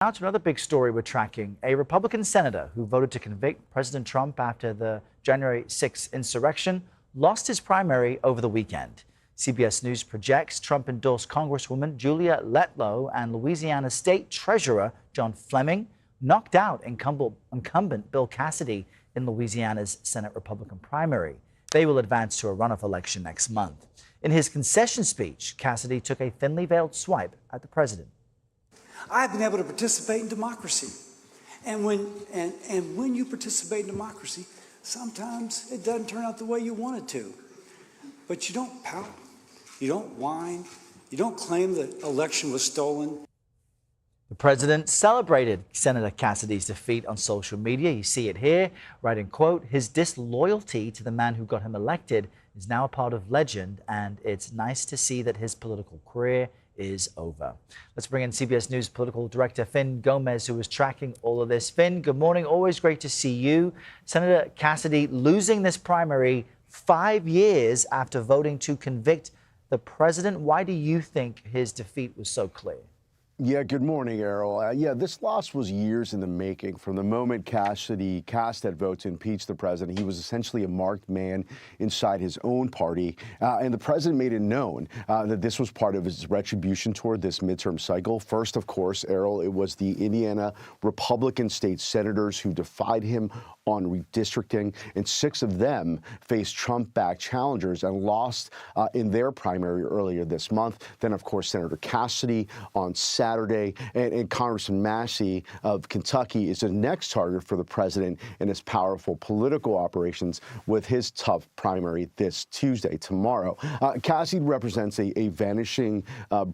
Now to another big story we're tracking. A Republican senator who voted to convict President Trump after the January 6th insurrection lost his primary over the weekend. CBS News projects Trump endorsed Congresswoman Julia Letlow and Louisiana State Treasurer John Fleming knocked out incumbent Bill Cassidy in Louisiana's Senate Republican primary. They will advance to a runoff election next month. In his concession speech, Cassidy took a thinly veiled swipe at the president. I've been able to participate in democracy. And when you participate in democracy, sometimes it doesn't turn out the way you want it to. But you don't pout, you don't whine, you don't claim the election was stolen. The president celebrated Senator Cassidy's defeat on social media. You see it here, writing, quote, "His disloyalty to the man who got him elected is now a part of legend, and it's nice to see that his political career is over." Let's bring in CBS News political director Fin Gómez, who is tracking all of this. Fin, good morning. Always great to see you. Senator Cassidy losing this primary 5 years after voting to convict the president. Why do you think his defeat was so clear? Yeah, good morning, Errol. This loss was years in the making. From the moment Cassidy cast that vote to impeach the president, he was essentially a marked man inside his own party. And the president made it known that this was part of his retribution toward this midterm cycle. First, of course, Errol, it was the Indiana Republican state senators who defied him on redistricting, and 6 of them faced Trump-backed challengers and lost in their primary earlier this month. Then, of course, Senator Cassidy on Saturday, and Congressman Massey of Kentucky is the next target for the president in his powerful political operations with his tough primary this Tuesday, tomorrow. Cassidy represents a vanishing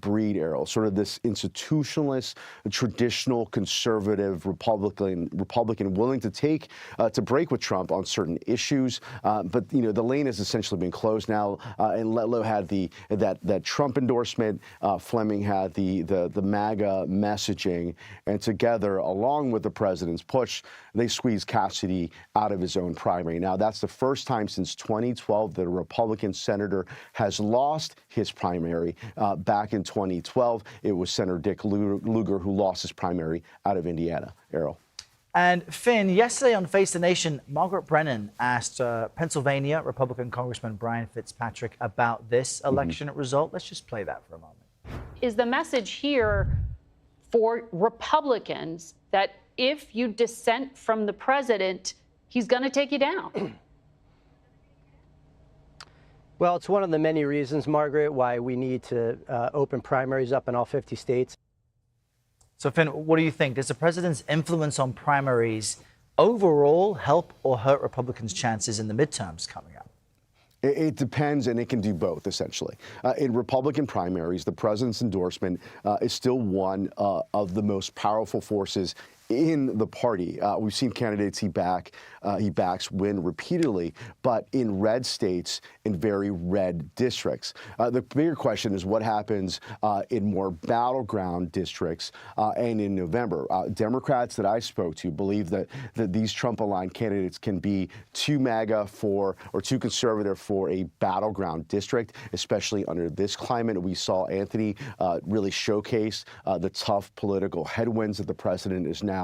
breed, Errol, sort of this institutionalist, traditional, conservative Republican willing to take to break with Trump on certain issues, but the lane has essentially been closed now. And Letlow had that Trump endorsement. Fleming had the MAGA messaging, and together, along with the president's push, they squeezed Cassidy out of his own primary. Now, that's the first time since 2012 that a Republican senator has lost his primary. Back in 2012, it was Senator Dick Lugar who lost his primary out of Indiana. Errol. And Fin, yesterday on Face the Nation, Margaret Brennan asked Pennsylvania Republican Congressman Brian Fitzpatrick about this election result. Let's just play that for a moment. Is the message here for Republicans that if you dissent from the president, he's going to take you down? Well, it's one of the many reasons, Margaret, why we need to open primaries up in all 50 states. So, Fin, what do you think? Does the president's influence on primaries overall help or hurt Republicans' chances in the midterms coming up? It depends, and it can do both, essentially. In Republican primaries, the president's endorsement is still one of the most powerful forces in the party. We've seen candidates he backs win repeatedly, but in red states, in very red districts. The bigger question is what happens in more battleground districts and in November. Democrats that I spoke to believe that these Trump-aligned candidates can be too MAGA or too conservative for a battleground district, especially under this climate. We saw Anthony really showcase the tough political headwinds that the president is now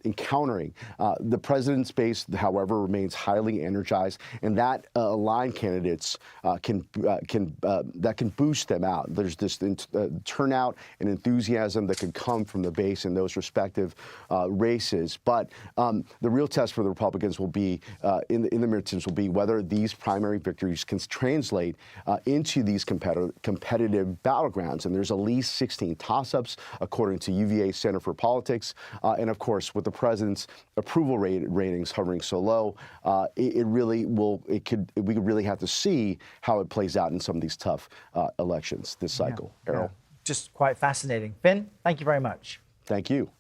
encountering. The president's base, however, remains highly energized, and that aligned candidates can boost them out. There's this turnout and enthusiasm that can come from the base in those respective races. But the real test for the Republicans will be in the midterms will be whether these primary victories can translate into these competitive battlegrounds. And there's at least 16 toss-ups, according to UVA Center for Politics. And of course, with the president's approval ratings hovering so low, we could really have to see how it plays out in some of these tough elections this cycle. Errol. Just quite fascinating. Fin, thank you very much. Thank you.